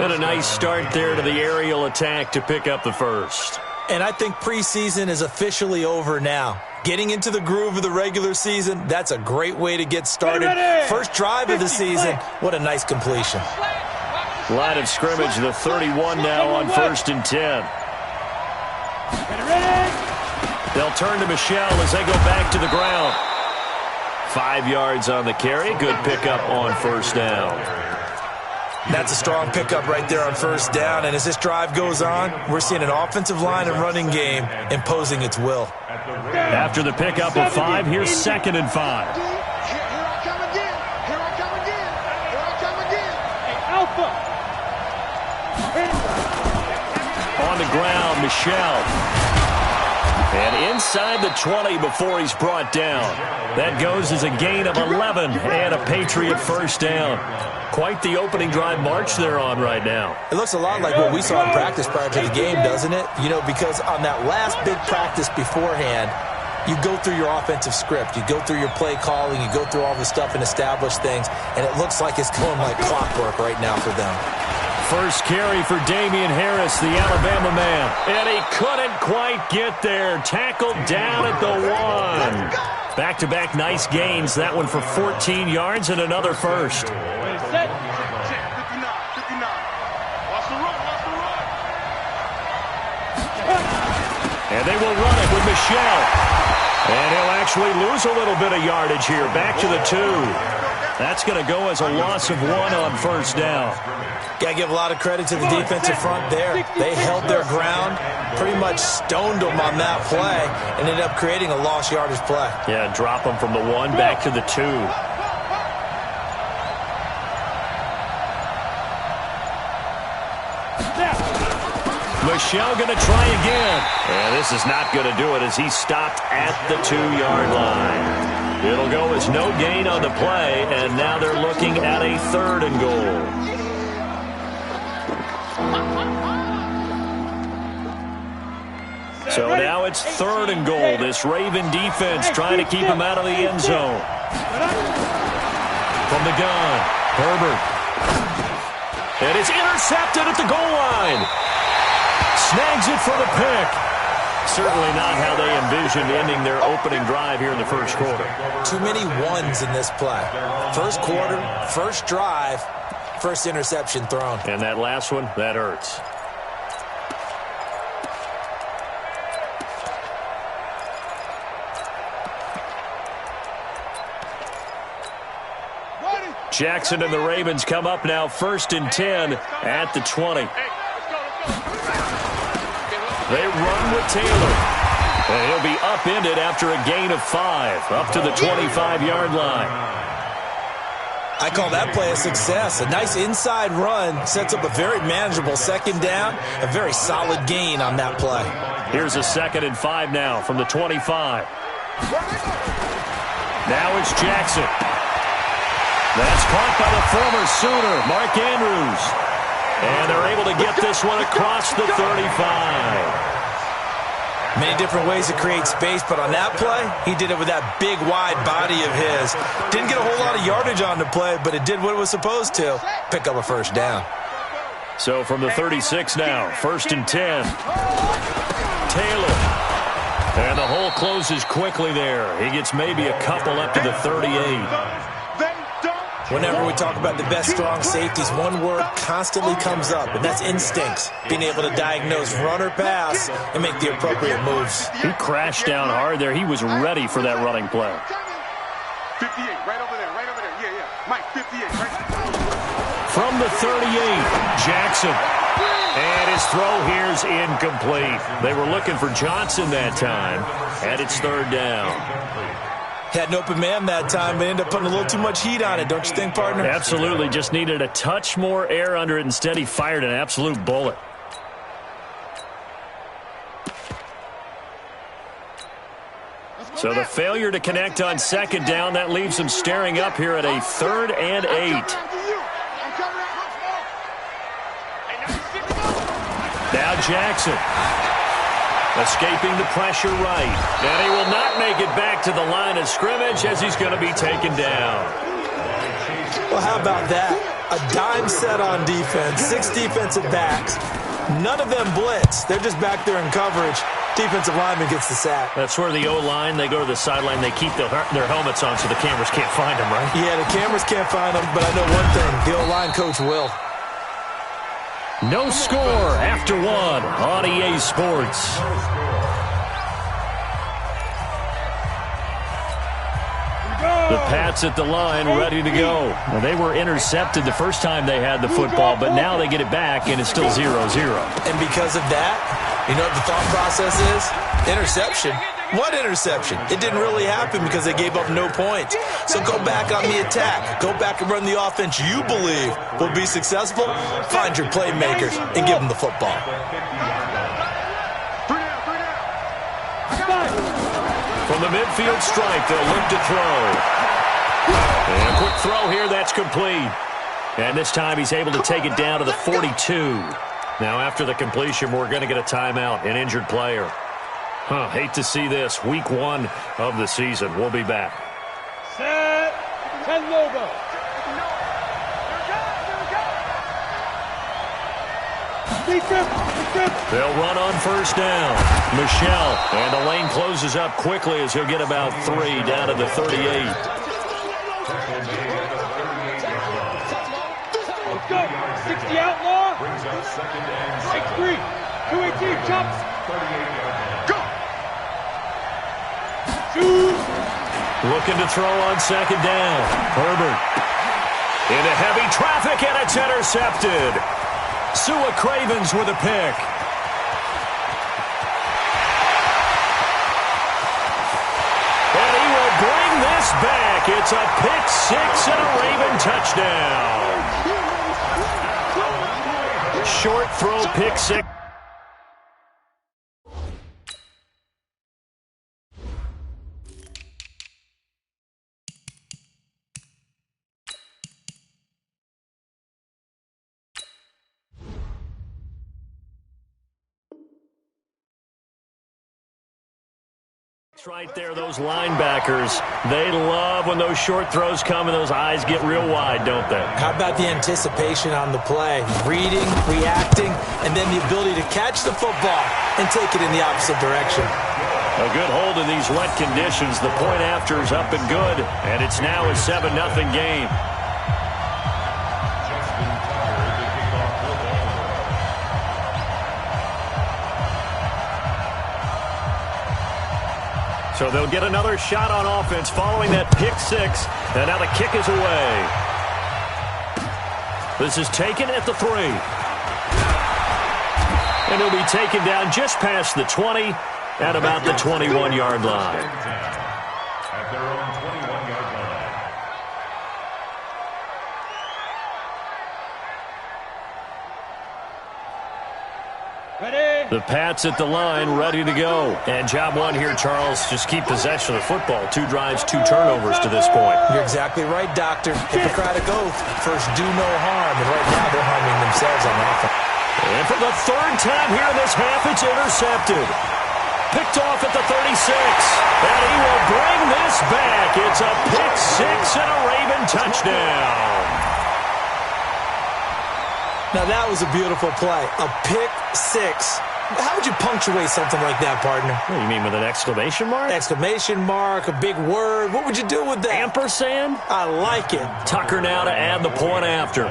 And a nice start there to the aerial attack to pick up the first. And I think preseason is officially over now. Getting into the groove of the regular season, that's a great way to get started. First drive of the season, what a nice completion. Line of scrimmage, the 31 now on 1st and 10. They'll turn to Michelle as they go back to the ground. 5 yards on the carry. Good pickup on 1st down. That's a strong pickup right there on 1st down. And as this drive goes on, we're seeing an offensive line and running game imposing its will. After the pickup of 5, here's 2nd and 5. Here I come again. Here I come again. Here I come again. Alpha. On the ground, Michelle. And inside the 20 before he's brought down. That goes as a gain of 11 and a Patriot 1st down. Quite the opening drive march they're on right now. It looks a lot like what we saw in practice prior to the game, doesn't it? You know, because on that last big practice beforehand, you go through your offensive script. You go through your play calling. You go through all the stuff and establish things. And it looks like it's going like clockwork right now for them. First carry for Damian Harris, the Alabama man. And he couldn't quite get there. Tackled down at the 1. Back-to-back nice gains. That one for 14 yards and another first. Set. 59, 59. Watch the run, watch the run. And they will run it with Michelle. And he'll actually lose a little bit of yardage here. Back to the 2. That's going to go as a loss of 1 on 1st down. Got to give a lot of credit to the defensive front there. They held their ground, pretty much stoned them on that play, and ended up creating a lost yardage play. Yeah, drop them from the 1 back to the 2. Michelle going to try again. And this is not going to do it as he stopped at the 2-yard line. It'll go as no gain on the play, and now they're looking at a 3rd and goal. So now it's 3rd and goal. This Raven defense trying to keep him out of the end zone. From the gun, Herbert. And it's intercepted at the goal line. Snags it for the pick. Certainly not how they envisioned ending their opening drive here in the first quarter. Too many ones in this play. First quarter, first drive, first interception thrown. And that last one, that hurts. Jackson and the Ravens come up now 1st and 10 at the 20. They run with Taylor. And he'll be upended after a gain of 5, up to the 25-yard line. I call that play a success. A nice inside run sets up a very manageable 2nd down, a very solid gain on that play. Here's a 2nd and 5 now from the 25. Now it's Jackson. That's caught by the former Sooner, Mark Andrews. And they're able to get this one across the 35. Many different ways to create space, but on that play, he did it with that big, wide body of his. Didn't get a whole lot of yardage on the play, but it did what it was supposed to, pick up a 1st down. So from the 36 now, 1st and 10. Taylor. And the hole closes quickly there. He gets maybe a couple up to the 38. Whenever we talk about the best strong safeties, one word constantly comes up, and that's instincts. Being able to diagnose run or pass and make the appropriate moves. He crashed down hard there. He was ready for that running play. 58, right over there, right over there. Yeah, yeah. Mike, 58, right. From the 38, Jackson. And his throw here's incomplete. They were looking for Johnson that time, and it's 3rd down. Had an open man that time, but ended up putting a little too much heat on it, don't you think, partner? Absolutely. Just needed a touch more air under it. Instead, he fired an absolute bullet. So the failure to connect on 2nd down, that leaves him staring up here at a 3rd and 8. Now Jackson. Escaping the pressure right. And he will not make it back to the line of scrimmage as he's going to be taken down. Well, how about that? a dime set on defense, 6 defensive backs. None of them blitz. They're just back there in coverage. Defensive lineman gets the sack. That's where the O-line, they go to the sideline, they keep their helmets on so the cameras can't find them, right? Yeah, the cameras can't find them, but I know one thing. The O-line coach will. No score after 1 on EA Sports. The Pats at the line, ready to go. Now, they were intercepted the first time they had the football, but now they get it back, and it's still 0-0. And because of that, you know what the thought process is? Interception. What interception? It didn't really happen because they gave up no points. So go back on the attack. Go back and run the offense you believe will be successful. Find your playmakers and give them the football. From the midfield stripe, they'll look to throw. And a quick throw here, that's complete. And this time he's able to take it down to the 42. Now after the completion, we're going to get a timeout, an injured player. Hate to see this. Week 1 of the season. We'll be back. Set. 10 logo. They'll run on first down. Michelle, and the lane closes up quickly as he'll get about 3 down to the 38. Let's go. 60 outlaw. Strike 3. 218 chops. Go. Shoot. Looking to throw on second down. Herbert. Into heavy traffic, and it's intercepted. Sua Cravens with a pick. And he will bring this back. It's a pick 6 and a Raven touchdown. Short throw, pick 6. Right there, those linebackers, they love when those short throws come and those eyes get real wide, don't they? How about the anticipation on the play? Reading, reacting, and then the ability to catch the football and take it in the opposite direction. A good hold in these wet conditions. The point after is up and good, and it's now a 7-0 game. So they'll get another shot on offense following that pick 6. And now the kick is away. This is taken at the 3. And he'll be taken down just past the 20 at about the 21-yard line. At their own 21-yard line. Ready. The Pats at the line, ready to go. And job 1 here, Charles, just keep possession of the football. 2 drives, 2 turnovers to this point. You're exactly right, Doctor. Hippocratic oath. First, do no harm. And right now, they're harming themselves on offense. And for the 3rd time here in this half, it's intercepted. Picked off at the 36. And he will bring this back. It's a pick 6 and a Raven touchdown. Now, that was a beautiful play. A pick 6. How would you punctuate something like that, partner? What do you mean, with an exclamation mark? Exclamation mark, a big word. What would you do with that? Ampersand? I like it. Tucker now to add the point after.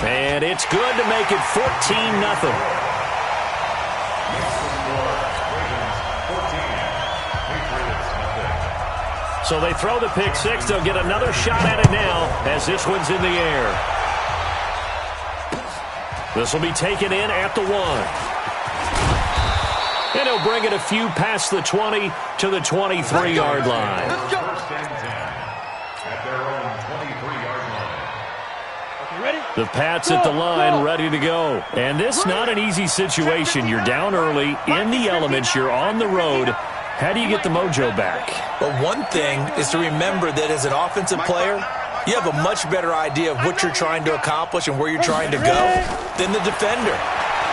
And it's good to make it 14-0. So they throw the pick 6. They'll get another shot at it now as this one's in the air. This will be taken in at the 1. And he'll bring it a few past the 20 to the 23-yard line. At their own 23-yard line. Ready? The Pats at the line, ready to go. And this not an easy situation. You're down early, in the elements, you're on the road. How do you get the mojo back? But one thing is to remember that as an offensive player, you have a much better idea of what you're trying to accomplish and where you're trying to go than the defender.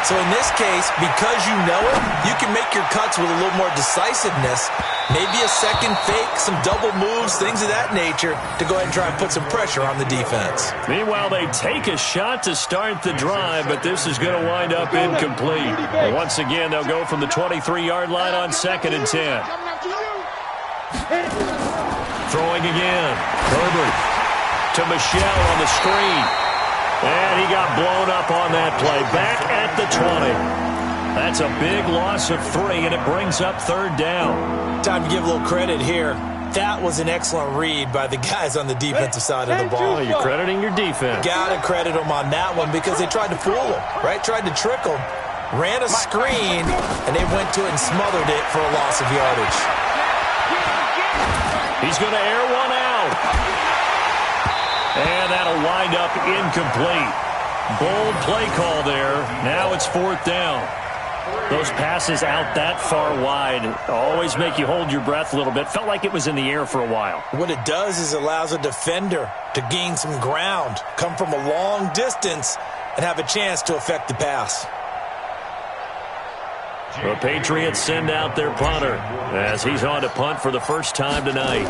So in this case, because you know it, you can make your cuts with a little more decisiveness. Maybe a second fake, some double moves, things of that nature to go ahead and try and put some pressure on the defense. Meanwhile, they take a shot to start the drive, but this is going to wind up incomplete. And once again, they'll go from the 23-yard line on 2nd and 10. Throwing again. Herbert to Michelle on the screen. And he got blown up on that play. Back at the 20. That's a big loss of 3, and it brings up 3rd down. Time to give a little credit here. That was an excellent read by the guys on the defensive side of the ball. You're crediting your defense. Got to credit them on that one because they tried to fool him, right? Tried to trick him. Ran a screen, and they went to it and smothered it for a loss of yardage. He's going to air one out. And that'll wind up incomplete. Bold play call there. Now it's 4th down. Those passes out that far wide always make you hold your breath a little bit. Felt like it was in the air for a while. What it does is allows a defender to gain some ground, come from a long distance, and have a chance to affect the pass. The Patriots send out their punter as he's on to punt for the first time tonight.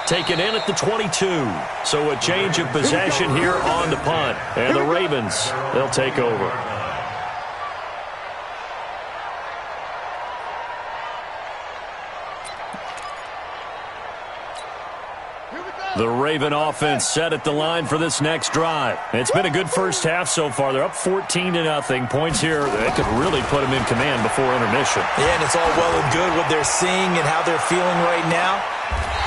Taken in at the 22. So a change of possession here on the punt. And the Ravens, they'll take over. The Raven offense set at the line for this next drive. It's been a good first half so far. They're up 14-0. Points here, they could really put them in command before intermission. Yeah, and it's all well and good what they're seeing and how they're feeling right now.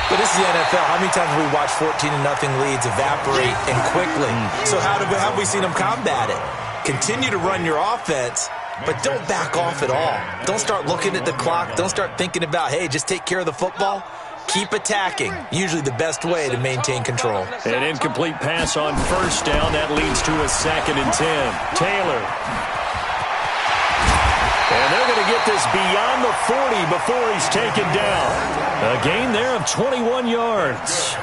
But this is the NFL. How many times have we watched 14-0 leads evaporate and quickly? So how have we seen them combat it? Continue to run your offense, but don't back off at all. Don't start looking at the clock. Don't start thinking about, hey, just take care of the football. Keep attacking. Usually the best way to maintain control. An incomplete pass on 1st down. That leads to a 2nd and 10. Taylor. And they're going to get this beyond the 40 before he's taken down. A gain there of 21 yards.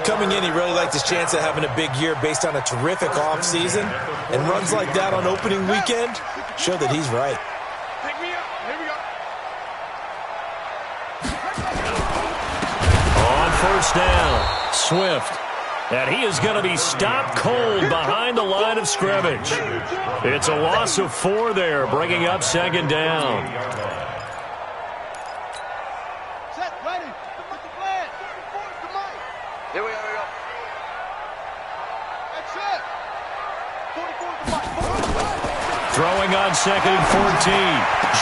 Coming in, he really liked his chance of having a big year based on a terrific offseason. And runs like that on opening weekend show that he's right. Pick me up. Here we go. On 1st down, Swift. And he is going to be stopped cold behind the line of scrimmage. It's a loss of 4 there, bringing up 2nd down. Set, ready. What's the plan? Here we go. That's it. 44 Throwing on 2nd and 14.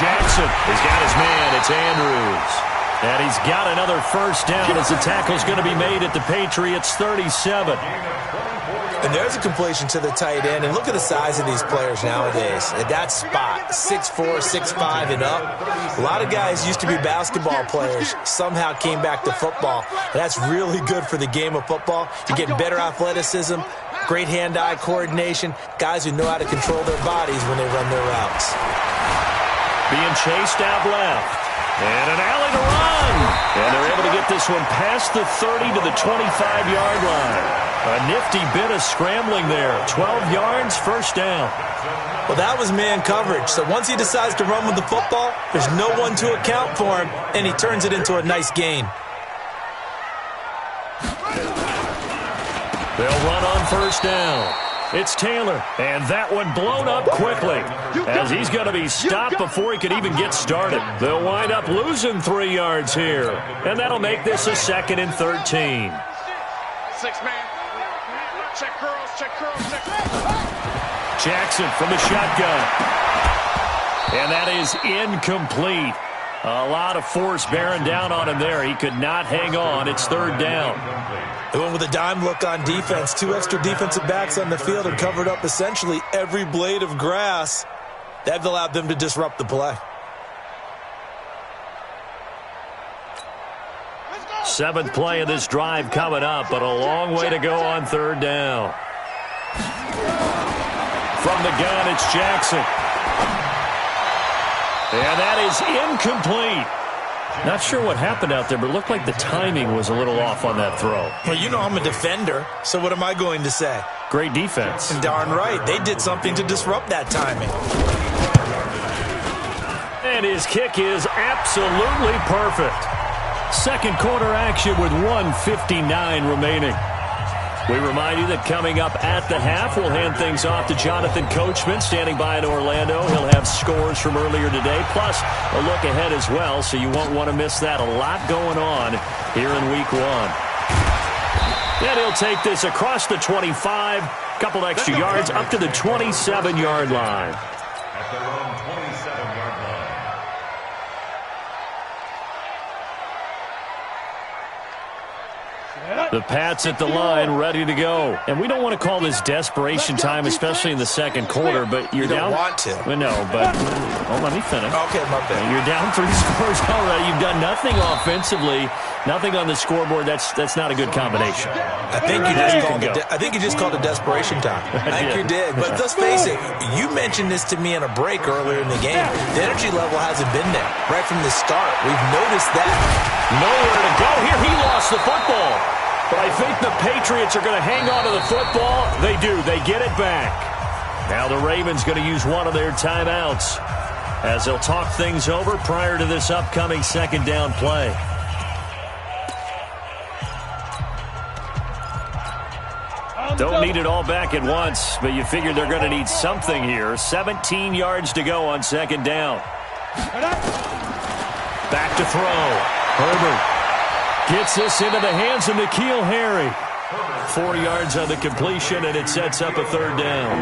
Jackson has got his man. It's Andrews. And he's got another 1st down as the tackle's going to be made at the Patriots' 37. And there's a completion to the tight end. And look at the size of these players nowadays. At that spot, 6'4", 6'5", and up. A lot of guys used to be basketball players, somehow came back to football. And that's really good for the game of football. You get better athleticism, great hand-eye coordination, guys who know how to control their bodies when they run their routes. Being chased out left. And an alley to run. And they're able to get this one past the 30 to the 25-yard line. A nifty bit of scrambling there. 12 yards, 1st down. Well, that was man coverage. So once he decides to run with the football, there's no one to account for him, and he turns it into a nice gain. They'll run on 1st down. It's Taylor, and that one blown up quickly as he's going to be stopped before he could even get started. They'll wind up losing 3 yards here, and that'll make this a 2nd and 13. 6 man. Check curls, check curls, check. Jackson from the shotgun. And that is incomplete. A lot of force bearing down on him there. He could not hang on. It's 3rd down. They went with a dime look on defense. 2 extra defensive backs on the field and covered up essentially every blade of grass. That allowed them to disrupt the play. 7th play of this drive coming up, but a long way to go on 3rd down. From the gun, it's Jackson. And that is incomplete. Not sure what happened out there, but it looked like the timing was a little off on that throw. Well, you know I'm a defender, so what am I going to say? Great defense. Darn right. They did something to disrupt that timing. And his kick is absolutely perfect. Second quarter action with 1:59 remaining. We remind you that coming up at the half, we'll hand things off to Jonathan Coachman, standing by in Orlando. He'll have scores from earlier today, plus a look ahead as well, so you won't want to miss that. A lot going on here in Week 1. And he'll take this across the 25, couple extra yards, up to the 27-yard line. At their own 27-yard line. The Pats at the line, ready to go. And we don't want to call this desperation time, especially in the second quarter, but you're down. You don't want to. No, but let me finish. Okay, my bad. You're down 3 scores already. You've done nothing offensively, nothing on the scoreboard. That's not a good combination. I think you just called it desperation time. I think you did. But let's face it, you mentioned this to me in a break earlier in the game. The energy level hasn't been there right from the start. We've noticed that. Nowhere to go here. He lost the football. But I think the Patriots are going to hang on to the football. They do. They get it back. Now the Ravens going to use one of their timeouts as they'll talk things over prior to this upcoming second down play. Don't need it all back at once, but you figure they're going to need something here. 17 yards to go on second down. Back to throw. Herbert gets this into the hands of N'Keal Harry. 4 yards on the completion, and it sets up a third down.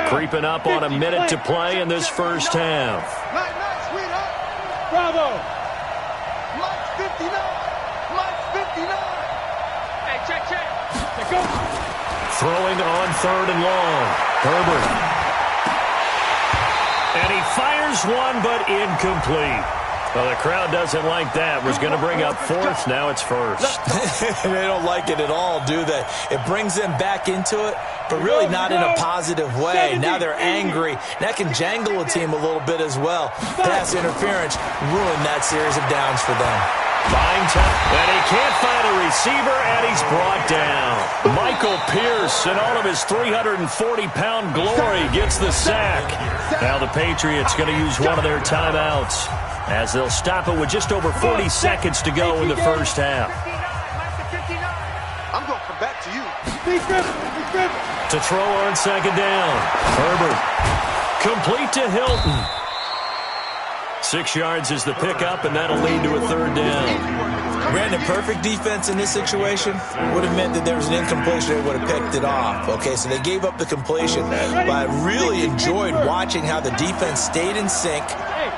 Creeping up on a minute to play in this first half. Nice, sweetheart. Bravo. Mike's 59. Mike's 59. Hey, check. Go. Throwing on third and long. Herbert. And he fires one, but incomplete. Well, the crowd doesn't like that. Was going to bring up fourth. Now it's first. They don't like it at all, do they? It brings them back into it, but really not in a positive way. Now they're angry. That can jangle a team a little bit as well. Pass interference ruined that series of downs for them. Buying time, and he can't find a receiver, and he's brought down. Michael Pierce, in all of his 340-pound glory, gets the sack. Now the Patriots going to use one of their timeouts as they'll stop it with just over 40 seconds to go in the first half. I'm going to come back to you. To throw on second down. Herbert. Complete to Hilton. 6 yards is the pickup, and that'll lead to a third down. Brandon, perfect defense in this situation would have meant that there was an incompletion. They would have picked it off. Okay, so they gave up the completion. But I really enjoyed watching how the defense stayed in sync,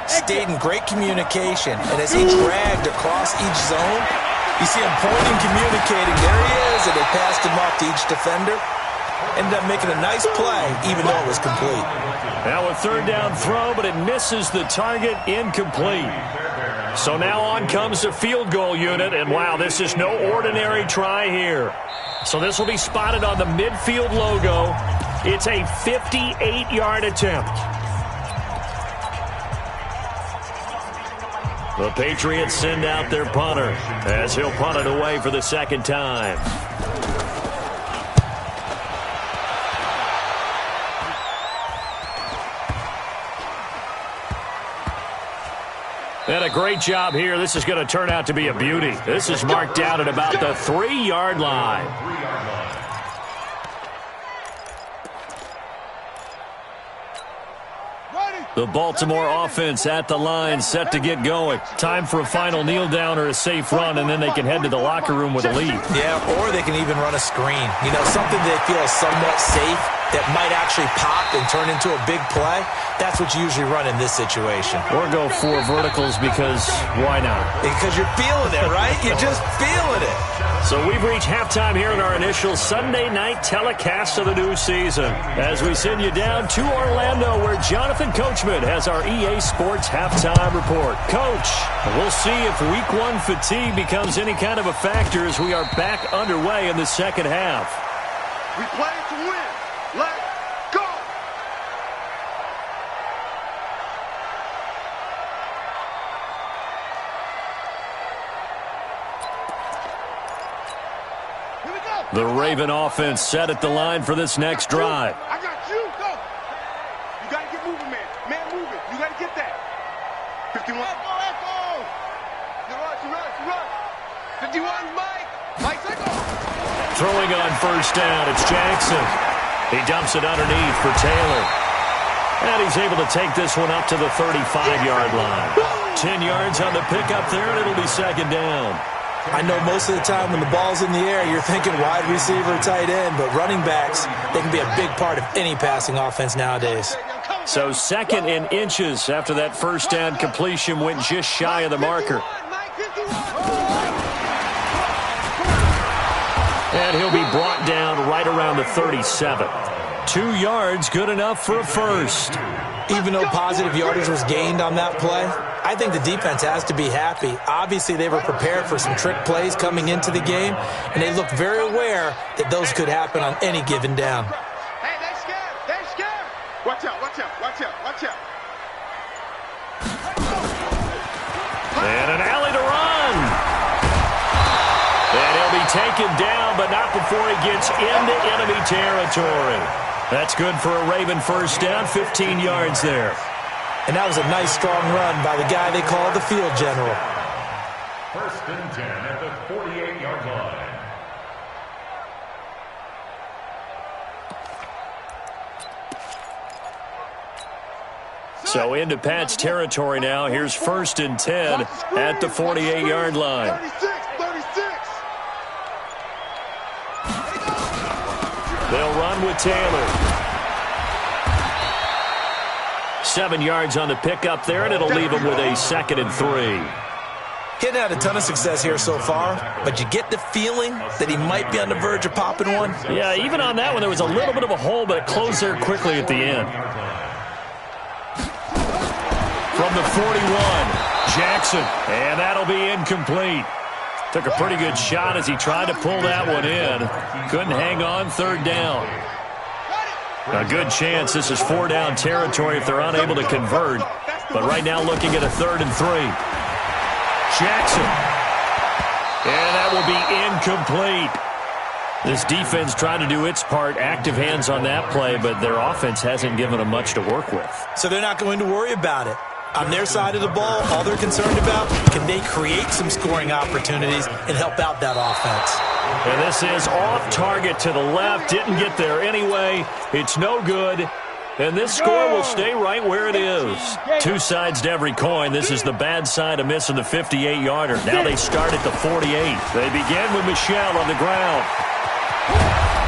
stayed in great communication. And as he dragged across each zone, you see him pointing, communicating. There he is, and they passed him off to each defender. Ended up making a nice play, even though it was complete. Now a third down throw, but it misses the target, incomplete. So now on comes the field goal unit, and wow, this is no ordinary try here. So this will be spotted on the midfield logo. It's a 58-yard attempt. The Patriots send out their punter as he'll punt it away for the second time. And a great job here. This is going to turn out to be a beauty. This is marked down at about the 3-yard line. The Baltimore offense at the line, set to get going. Time for a final kneel down or a safe run, and then they can head to the locker room with a lead. Yeah, or they can even run a screen. You know, something they feel somewhat safe that might actually pop and turn into a big play. That's what you usually run in this situation. Or go 4 verticals because why not? Because you're feeling it, right? You're just feeling it. So we've reached halftime here in our initial Sunday night telecast of the new season. As we send you down to Orlando, where Jonathan Coachman has our EA Sports halftime report. Coach, we'll see if Week 1 fatigue becomes any kind of a factor as we are back underway in the second half. We play to win. Let's The Raven offense set at the line for this next drive. I got you. Go. You got to get moving, man. Man moving. You got to get that. 51. Echo. You rush. 51, Mike. Mike, take off. Throwing on first down, it's Jackson. He dumps it underneath for Taylor. And he's able to take this one up to the 35-yard line. 10 yards on the pickup there, and it'll be second down. I know most of the time when the ball's in the air, you're thinking wide receiver, tight end, but running backs, they can be a big part of any passing offense nowadays. So second in inches after that first down completion went just shy of the marker. And he'll be brought down right around the 37. 2 yards, good enough for a first. Even though positive yardage was gained on that play, I think the defense has to be happy. Obviously, they were prepared for some trick plays coming into the game, and they looked very aware that those could happen on any given down. Hey, they're scared. They're scared. Watch out. And an alley to run. And he'll be taken down, but not before he gets into enemy territory. That's good for a Raven first down, 15 yards there. And that was a nice, strong run by the guy they call the field general. First and 10 at the 48-yard line. So into Pat's territory now. Here's first and 10 at the 48-yard line. 36. They'll run with Taylor. 7 yards on the pickup there, and it'll leave him with a second and 3. He hadn't had a ton of success here so far, but you get the feeling that he might be on the verge of popping one. Yeah, even on that one, there was a little bit of a hole, but it closed there quickly at the end. From the 41, Jackson, and that'll be incomplete. Took a pretty good shot as he tried to pull that one in. Couldn't hang on, third down. A good chance this is 4-down territory if they're unable to convert. But right now looking at a 3rd and 3. Jackson. And that will be incomplete. This defense trying to do its part, active hands on that play, but their offense hasn't given them much to work with. So they're not going to worry about it. On their side of the ball, all they're concerned about, can they create some scoring opportunities and help out that offense? And this is off target to the left. Didn't get there anyway. It's no good. And this score will stay right where it is. Two sides to every coin. This is the bad side of missing the 58-yarder. Now they start at the 48. They begin with Michel on the ground.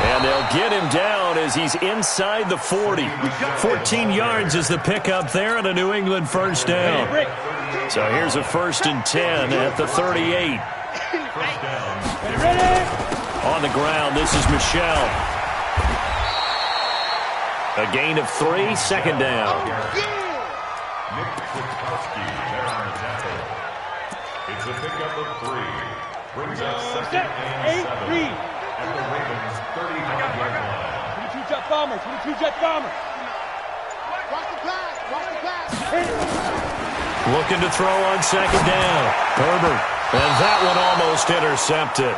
And they'll get him down as he's inside the 40. 14 yards is the pickup there and a New England first down. So here's a 1st and 10 at the 38. On the ground, this is Michel. A gain of 3, second down. It's a pickup of 3. Brings up 2nd and 7 at the Ravens' 35-yard line. 22 Jet Bombers. 22 Jet Bombers. Watch the pass. Looking to throw on second down. Herbert. And that one almost intercepted.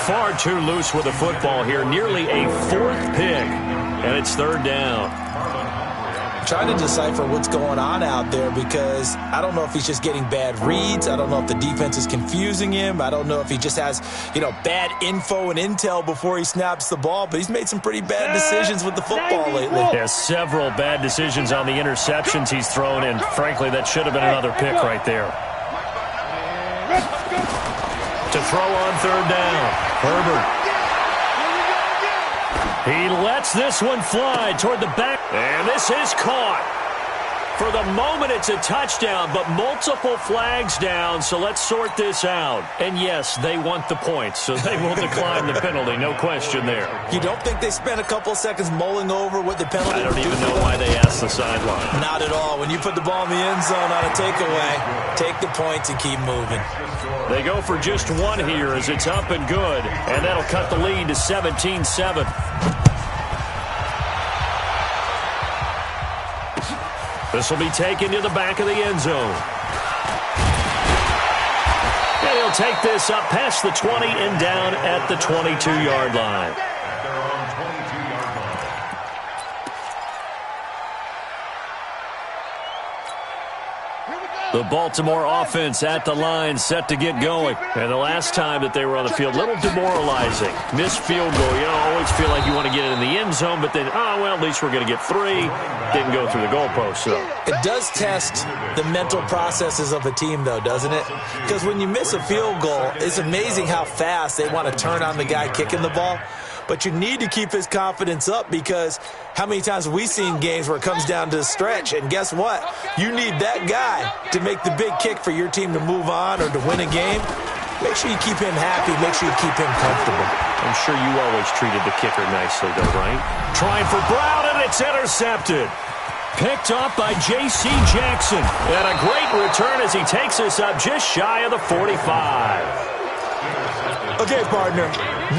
Far too loose with the football here. Nearly a 4th pick. And it's 3rd down. Trying to decipher what's going on out there because I don't know if he's just getting bad reads. I don't know if the defense is confusing him. I don't know if he just has, bad info and intel before he snaps the ball. But he's made some pretty bad decisions with the football lately. Has several bad decisions on the interceptions he's thrown, and frankly, that should have been another pick right there. To throw on 3rd down, Herbert. He lets this one fly toward the back. And this is caught. For the moment, it's a touchdown, but multiple flags down, so let's sort this out. And yes, they want the points, so they will decline the penalty, no question there. You don't think they spent a couple of seconds mulling over what the penalty I don't would do even know for why them? they asked the sideline. Not at all. When you put the ball in the end zone on a takeaway, take the points and keep moving. They go for just one here as it's up and good, and that'll cut the lead to 17-7. This will be taken to the back of the end zone. And he'll take this up past the 20 and down at the 22-yard line. At their own 22-yard line. The Baltimore offense at the line, set to get going. And the last time that they were on the field, a little demoralizing. Missed field goal. You always feel like you want to get it in the end zone, but then, well, at least we're going to get 3. Didn't go through the goalpost, so. It does test the mental processes of a team, though, doesn't it? Because when you miss a field goal, it's amazing how fast they want to turn on the guy kicking the ball. But you need to keep his confidence up, because how many times have we seen games where it comes down to the stretch, and guess what? You need that guy to make the big kick for your team to move on or to win a game. Make sure you keep him happy. Make sure you keep him comfortable. I'm sure you always treated the kicker nicely, though, right? Trying for Brown, and it's intercepted. Picked off by J.C. Jackson. And a great return as he takes us up just shy of the 45. Okay, partner,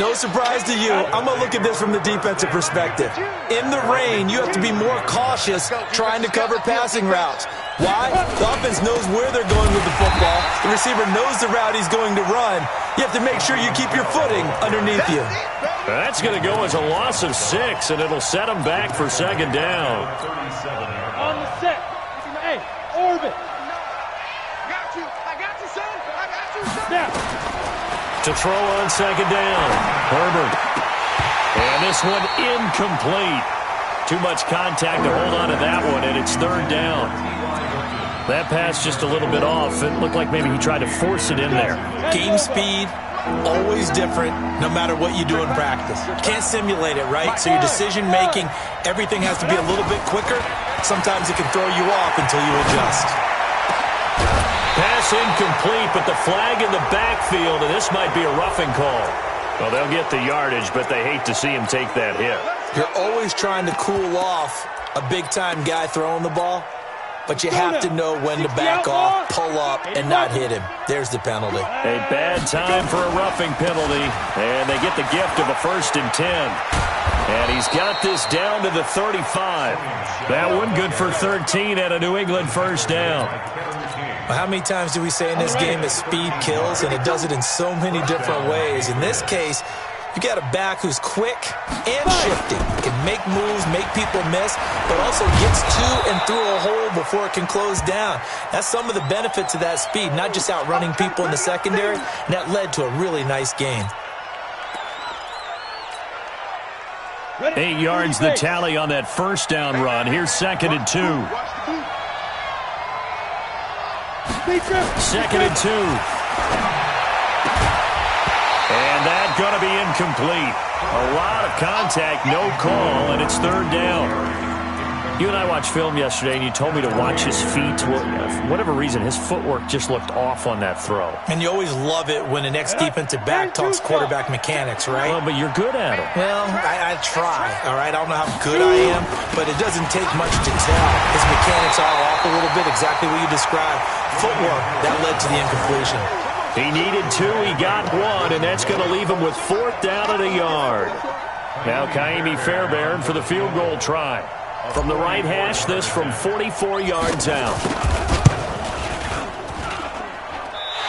no surprise to you. I'm going to look at this from the defensive perspective. In the rain, you have to be more cautious trying to cover passing routes. Why? The offense knows where they're going with the football. The receiver knows the route he's going to run. You have to make sure you keep your footing underneath you. That's going to go as a loss of 6, and it'll set them back for second down. On the set. Hey, orbit. I got you, son. I got you, son. Now. To throw on second down, Herbert. And this one incomplete. Too much contact to hold on to that one, and it's third down. That pass just a little bit off. It looked like maybe he tried to force it in there. Game speed, always different, no matter what you do in practice. Can't simulate it, right? So your decision-making, everything has to be a little bit quicker. Sometimes it can throw you off until you adjust. Pass incomplete, but the flag in the backfield, and this might be a roughing call. Well, they'll get the yardage, but they hate to see him take that hit. You're always trying to cool off a big-time guy throwing the ball, but you have to know when to back off, pull up, and not hit him. There's the penalty. A bad time for a roughing penalty, and they get the gift of a 1st and 10. And he's got this down to the 35. That one good for 13 at a New England first down. Well, how many times do we say in this game that speed kills, and it does it in so many different ways? In this case, you got a back who's quick and shifty, can make moves, make people miss, but also gets to and through a hole before it can close down. That's some of the benefits of that speed, not just outrunning people in the secondary, and that led to a really nice game. 8 yards the tally on that first down run. Here's 2nd and 2. 2nd and 2. And that's going to be incomplete. A lot of contact, no call, and it's third down. You and I watched film yesterday, and you told me to watch his feet. Well, for whatever reason, his footwork just looked off on that throw. And you always love it when an ex-defensive back talks quarterback mechanics, right? Well, but you're good at it. Well, I try, all right? I don't know how good I am, but it doesn't take much to tell. His mechanics are off a little bit, exactly what you described. Footwork, that led to the incompletion. He needed 2, he got 1, and that's going to leave him with 4th down at a yard. Now Kaimi Fairbairn for the field goal try. From the right hash, this from 44 yards out.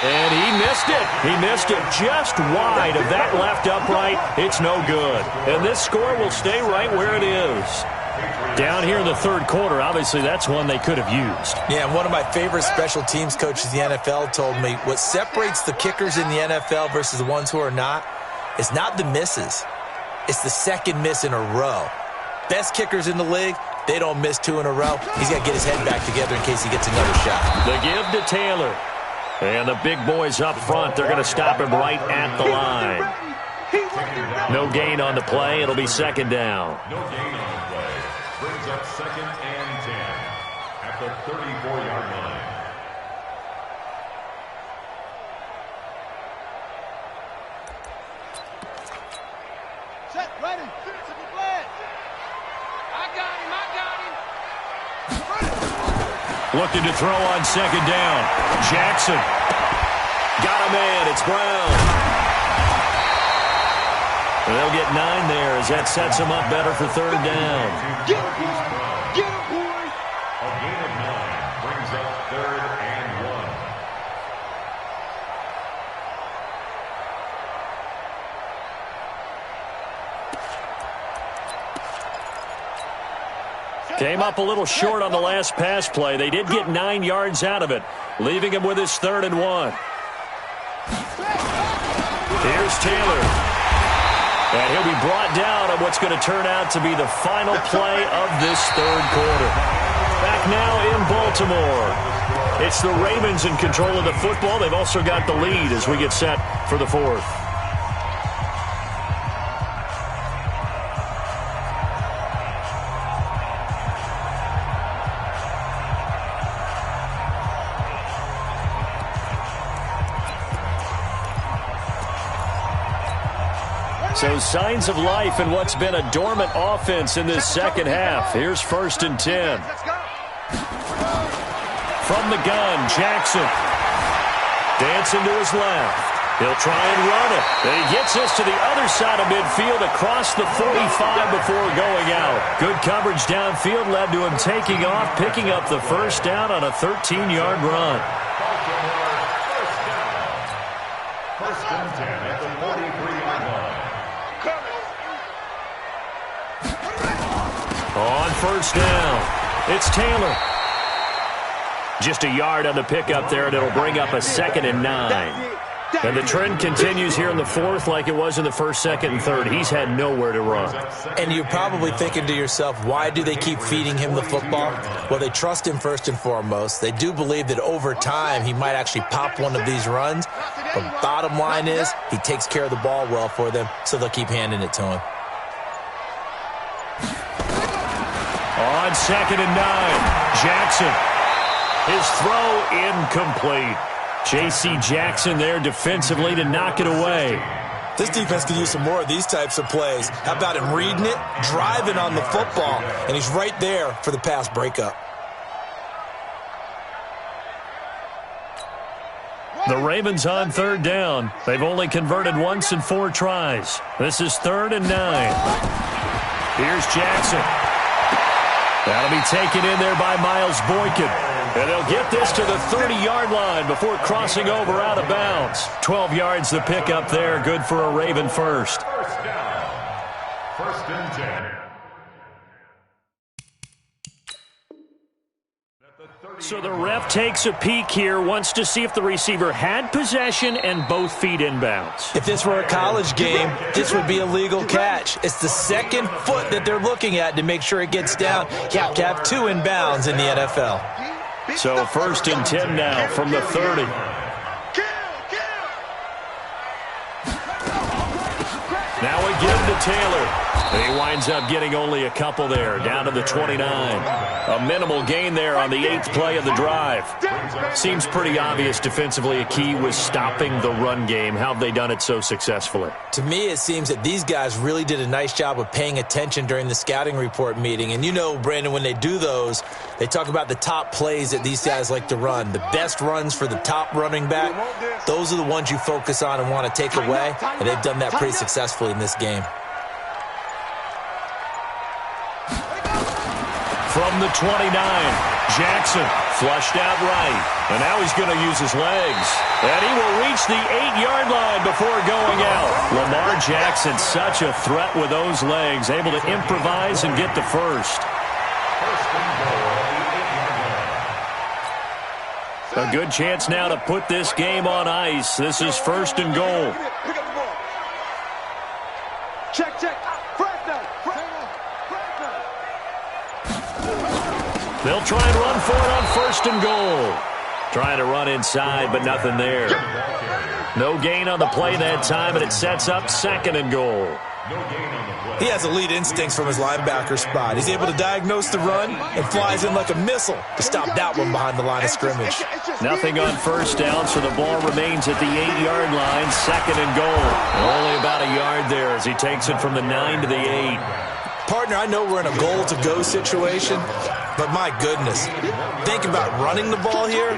And he missed it. He missed it just wide of that left upright. It's no good. And this score will stay right where it is. Down here in the third quarter, obviously that's one they could have used. Yeah, and one of my favorite special teams coaches in the NFL told me what separates the kickers in the NFL versus the ones who are not is not the misses. It's the second miss in a row. Best kickers in the league, they don't miss 2 in a row. He's got to get his head back together in case he gets another shot. The give to Taylor. And the big boys up front, they're going to stop him right at the line. No gain on the play. It'll be second down. No gain on the play. Brings up 2nd and 10 at the 34-yard line. Set, ready. Looking to throw on second down. Jackson. Got a man. It's Brown. And they'll get 9 there as that sets him up better for third down. Get him, boy. A gain of 9 brings up 3rd and 1. Came up a little short on the last pass play. They did get 9 yards out of it, leaving him with his 3rd and 1. Here's Taylor. And he'll be brought down on what's going to turn out to be the final play of this 3rd quarter. Back now in Baltimore. It's the Ravens in control of the football. They've also got the lead as we get set for the 4th. So signs of life in what's been a dormant offense in this second half. Here's 1st and 10. From the gun, Jackson. Dancing to his left. He'll try and run it. And he gets this to the other side of midfield across the 45 before going out. Good coverage downfield led to him taking off, picking up the 1st down on a 13-yard run. First and 10 at the 43-yard line. On 1st down, it's Taylor. Just a yard on the pickup there, and it'll bring up a 2nd and 9. And the trend continues here in the 4th like it was in the 1st, 2nd, and 3rd. He's had nowhere to run. And you're probably thinking to yourself, why do they keep feeding him the football? Well, they trust him first and foremost. They do believe that over time he might actually pop one of these runs. But bottom line is he takes care of the ball well for them, so they'll keep handing it to him. On 2nd and 9, Jackson. His throw incomplete. J.C. Jackson there defensively to knock it away. This defense could use some more of these types of plays. How about him reading it, driving on the football, and he's right there for the pass breakup. The Ravens on 3rd down. They've only converted once in 4 tries. This is 3rd and 9. Here's Jackson. That'll be taken in there by Miles Boykin. And they'll get this to the 30-yard line before crossing over out of bounds. 12 yards the pickup there. Good for a Raven 1st. 1st down. 1st and 10. So the ref takes a peek here, wants to see if the receiver had possession and both feet inbounds. If this were a college game, this would be a legal catch. It's the 2nd foot that they're looking at to make sure it gets down. You have to have 2 inbounds in the NFL. So 1st and 10 now from the 30. Now again to Taylor. And he winds up getting only a couple there, down to the 29. A minimal gain there on the 8th play of the drive. Seems pretty obvious defensively a key was stopping the run game. How have they done it so successfully? To me, it seems that these guys really did a nice job of paying attention during the scouting report meeting. And you know, Brandon, when they do those, they talk about the top plays that these guys like to run. The best runs for the top running back, those are the ones you focus on and want to take away. And they've done that pretty successfully in this game. From the 29, Jackson flushed out right. And now he's going to use his legs. And he will reach the 8-yard line before going out. Lamar Jackson, such a threat with those legs, able to improvise and get the 1st. A good chance now to put this game on ice. This is 1st and goal. Pick up the ball. Check. They'll try and run for it on 1st and goal. Trying to run inside, but nothing there. No gain on the play that time, and it sets up 2nd and goal. He has elite instincts from his linebacker spot. He's able to diagnose the run and flies in like a missile to stop that one behind the line of scrimmage. Nothing on 1st down, so the ball remains at the 8-yard line, 2nd and goal. Only about a yard there as he takes it from the 9 to the 8. Partner, I know we're in a goal-to-go situation, but my goodness, think about running the ball here,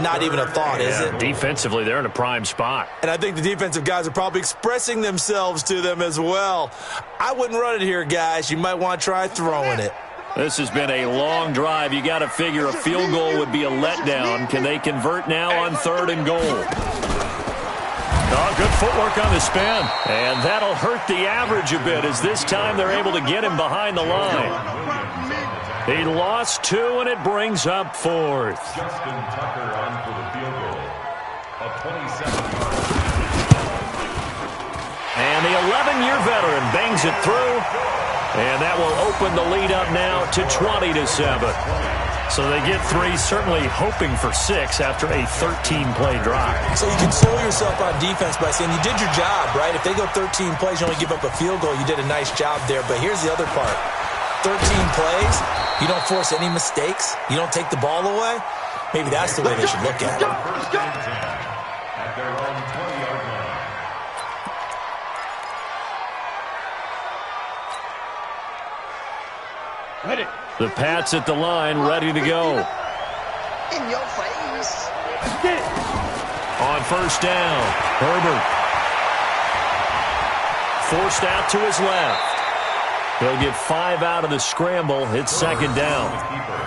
not even a thought, is it? Defensively, they're in a prime spot. And I think the defensive guys are probably expressing themselves to them as well. I wouldn't run it here, guys. You might want to try throwing it. This has been a long drive. You got to figure a field goal would be a letdown. Can they convert now on 3rd and goal? Oh, good footwork on the spin. And that'll hurt the average a bit as this time they're able to get him behind the line. He lost 2, and it brings up 4th. Justin Tucker on for the field goal. A 27-yard. And the 11-year veteran bangs it through. And that will open the lead up now to 20-7. So they get 3, certainly hoping for 6 after a 13-play drive. So you console yourself on defense by saying you did your job, right? If they go 13 plays, you only give up a field goal, you did a nice job there. But here's the other part. 13 plays, you don't force any mistakes, you don't take the ball away. Maybe that's the way they should look at it. First and 10 at their own 20-yard line. Ready. The Pats at the line, ready to go. In your face. On first down, Herbert. Forced out to his left. He'll get 5 out of the scramble. It's second down.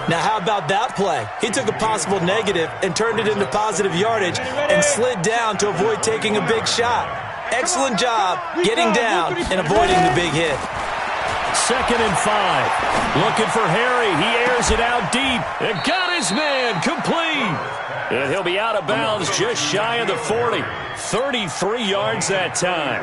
Now, how about that play? He took a possible negative and turned it into positive yardage and slid down to avoid taking a big shot. Excellent job getting down and avoiding the big hit. Second and 5. Looking for Harry. He airs it out deep. And got his man complete. And he'll be out of bounds just shy of the 40. 33 yards that time.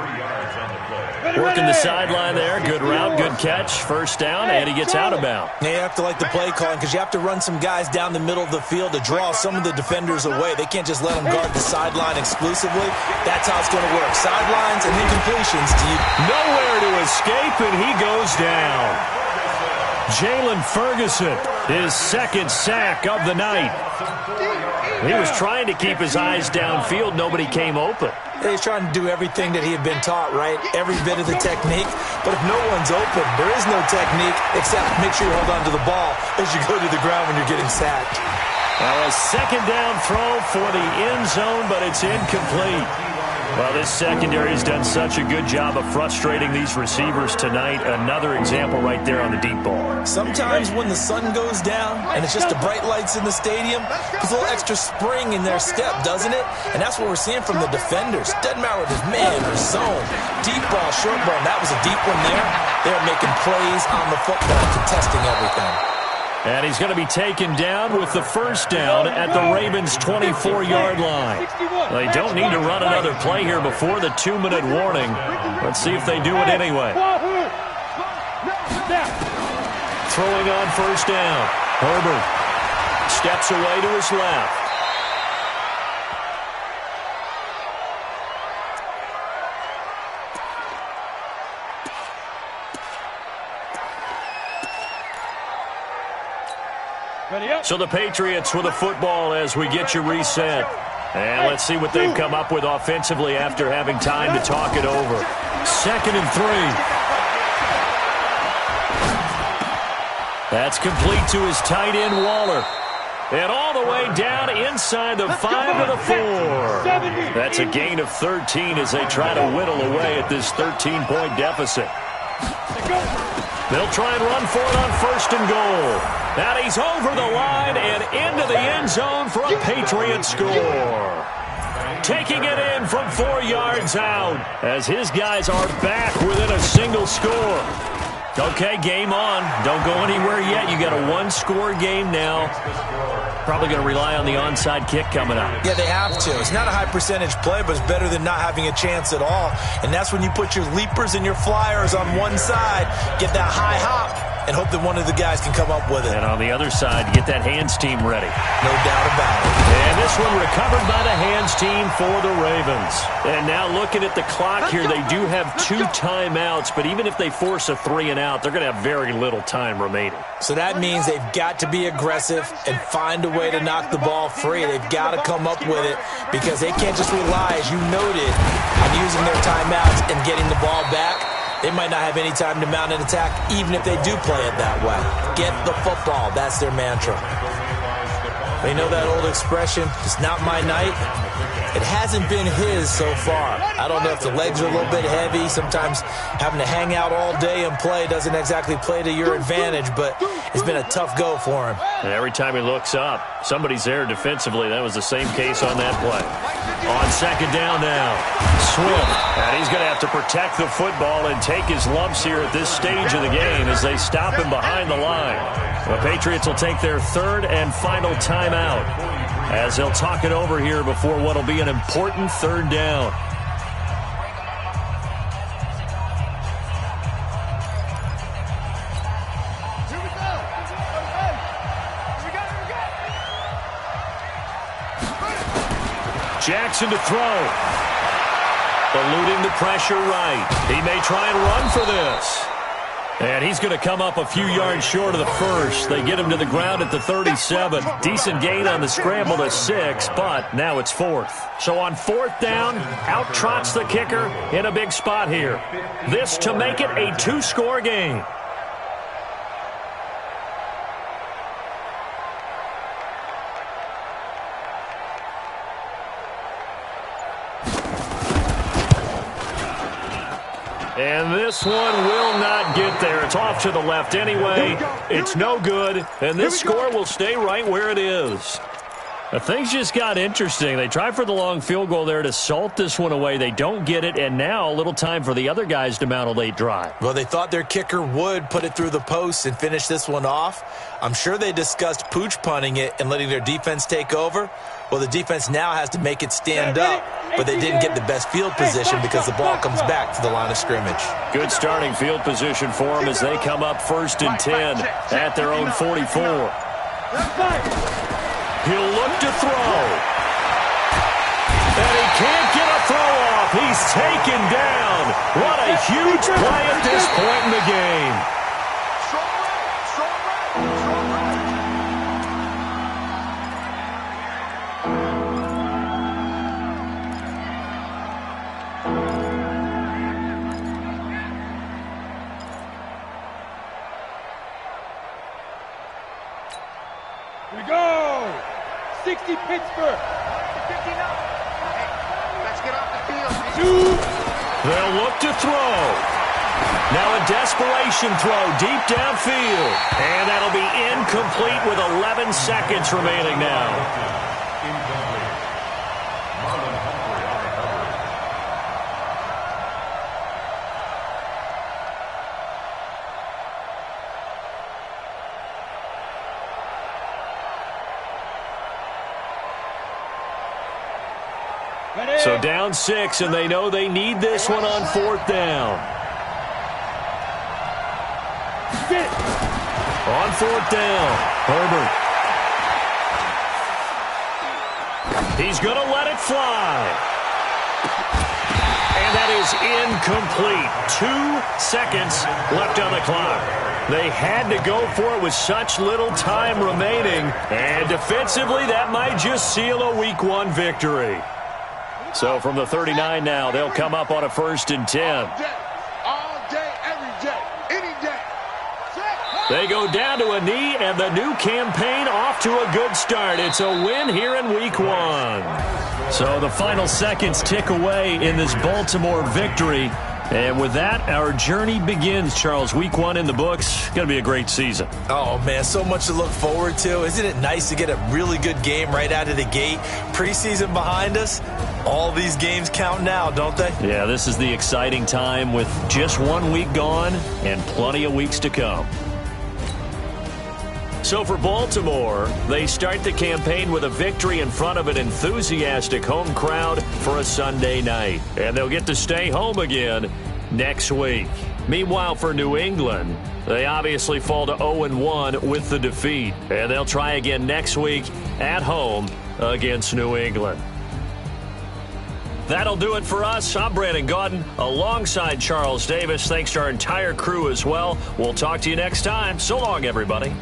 Working the sideline there. Good route, good catch. First down, and he gets out of bounds. Now you have to like the play calling because you have to run some guys down the middle of the field to draw some of the defenders away. They can't just let them guard the sideline exclusively. That's how it's going to work. Sidelines and incompletions to you. Nowhere to escape, and he goes down. Jalen Ferguson, his second sack of the night. He was trying to keep his eyes downfield. Nobody came open. He's trying to do everything that he had been taught, right? Every bit of the technique. But if no one's open, there is no technique except make sure you hold on to the ball as you go to the ground when you're getting sacked. Well, a second down throw for the end zone, but it's incomplete. Well, this secondary has done such a good job of frustrating these receivers tonight. Another example right there on the deep ball. Sometimes when the sun goes down and it's just the bright lights in the stadium, there's a little extra spring in their step, doesn't it? And that's what we're seeing from the defenders. Doesn't matter if it's man or zone. Deep ball, short ball. That was a deep one there. They're making plays on the football, contesting everything. And he's going to be taken down with the first down at the Ravens' 24-yard line. They don't need to run another play here before the 2-minute warning. Let's see if they do it anyway. Throwing on first down. Herbert steps away to his left. So the Patriots with the football as we get you reset. And let's see what they've come up with offensively after having time to talk it over. 2nd and 3. That's complete to his tight end, Waller. And all the way down inside the 5 to the 4. That's a gain of 13 as they try to whittle away at this 13-point deficit. They'll try and run for it on 1st and goal. Now he's over the line and into the end zone for a Patriot score. Taking it in from 4 yards out as his guys are back within a single score. Okay, game on. Don't go anywhere yet. You got a 1-score game now. Probably going to rely on the onside kick coming up. Yeah, they have to. It's not a high-percentage play, but it's better than not having a chance at all. And that's when you put your leapers and your flyers on one side, get that high hop, and hope that one of the guys can come up with it. And on the other side, get that hands team ready. No doubt about it. And this one recovered by the hands team for the Ravens. And now looking at the clock here, they do have 2 timeouts, but even if they force a 3 and out, they're going to have very little time remaining. So that means they've got to be aggressive and find a way to knock the ball free. They've got to come up with it because they can't just rely, as you noted, on using their timeouts and getting the ball back. They might not have any time to mount an attack, even if they do play it that way. Get the football. That's their mantra. They know that old expression, it's not my night. It hasn't been his so far. I don't know if the legs are a little bit heavy. Sometimes having to hang out all day and play doesn't exactly play to your advantage, but it's been a tough go for him. And every time he looks up, somebody's there defensively. That was the same case on that play. On 2nd down now. Swift. And he's going to have to protect the football and take his lumps here at this stage of the game as they stop him behind the line. The Patriots will take their third and final timeout as they'll talk it over here before what will be an important third down. Jackson to throw. Eluding the pressure right. He may try and run for this. And he's going to come up a few yards short of the first. They get him to the ground at the 37. Decent gain on the scramble to 6, but now it's 4th. So on 4th down, out trots the kicker in a big spot here. This to make it a 2-score game. And this one will not get there. It's off to the left anyway. It's no good, and this score will stay right where it is. Things just got interesting. They tried for the long field goal there to salt this one away. They don't get it, and now a little time for the other guys to mount a late drive. Well, they thought their kicker would put it through the post and finish this one off. I'm sure they discussed pooch punting it and letting their defense take over. Well, the defense now has to make it stand up, but they didn't get the best field position because the ball comes back to the line of scrimmage. Good starting field position for them as they come up 1st and 10 at their own 44. He'll look to throw. And he can't get a throw off. He's taken down. What a huge play at this point in the game. Here we go! 60 Pittsburgh! 59. Let's get off the field. 2. They'll look to throw. Now a desperation throw deep downfield. And that'll be incomplete with 11 seconds remaining now. So down 6, and they know they need this one on 4th down. On 4th down, Herbert. He's going to let it fly. And that is incomplete. 2 seconds left on the clock. They had to go for it with such little time remaining. And defensively, that might just seal a Week 1 victory. So from the 39 now, they'll come up on a 1st and 10. All day, every day, any day. They go down to a knee, and the new campaign off to a good start. It's a win here in Week 1. So the final seconds tick away in this Baltimore victory. And with that, our journey begins, Charles. Week 1 in the books. Going to be a great season. Oh, man, so much to look forward to. Isn't it nice to get a really good game right out of the gate? Preseason behind us. All these games count now, don't they? Yeah, this is the exciting time with just 1 week gone and plenty of weeks to come. So for Baltimore, they start the campaign with a victory in front of an enthusiastic home crowd for a Sunday night. And they'll get to stay home again next week. Meanwhile, for New England, they obviously fall to 0-1 with the defeat. And they'll try again next week at home against New England. That'll do it for us. I'm Brandon Gaudin alongside Charles Davis. Thanks to our entire crew as well. We'll talk to you next time. So long, everybody.